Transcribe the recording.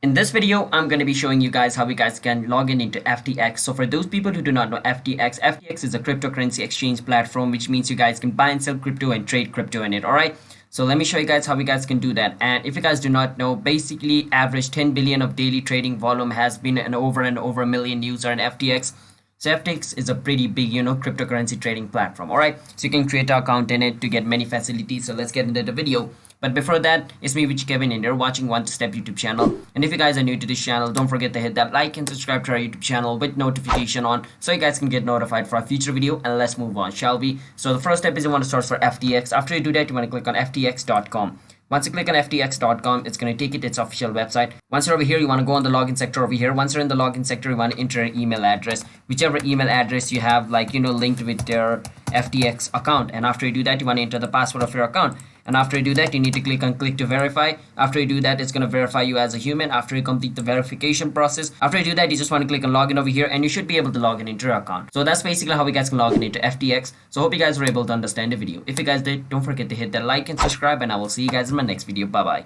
In this video, I'm going to be showing you guys how you guys can log in into FTX. So for those people who do not know FTX is a cryptocurrency exchange platform, which means you guys can buy and sell crypto and trade crypto in it. All right. So let me show you guys how you guys can do that. And if you guys do not know, basically average 10 billion of daily trading volume has been an over a million user in FTX. So FTX is a pretty big, cryptocurrency trading platform. All right. So you can create an account in it to get many facilities. So let's get into the video. But before that, it's me, Kevin, and you're watching One Step YouTube channel. And if you guys are new to this channel, don't forget to hit that like and subscribe to our YouTube channel with notification on so you guys can get notified for our future video. And let's move on, shall we? So the first step is you want to search for FTX. After you do that, you want to click on ftx.com. Once you click on ftx.com, it's going to take you to its official website. Once you're over here, you want to go on the login sector over here. Once you're in the login sector, you want to enter an email address, whichever email address you have, linked with your FTX account. And after you do that, you want to enter the password of your account. And after you do that, you need to click on click to verify. After you do that, it's going to verify you as a human after you complete the verification process. After you do that, you just want to click on login over here and you should be able to log in into your account. So that's basically how you guys can log in into FTX. So hope you guys were able to understand the video. If you guys did, don't forget to hit that like and subscribe, and I will see you guys in my next video. Bye bye.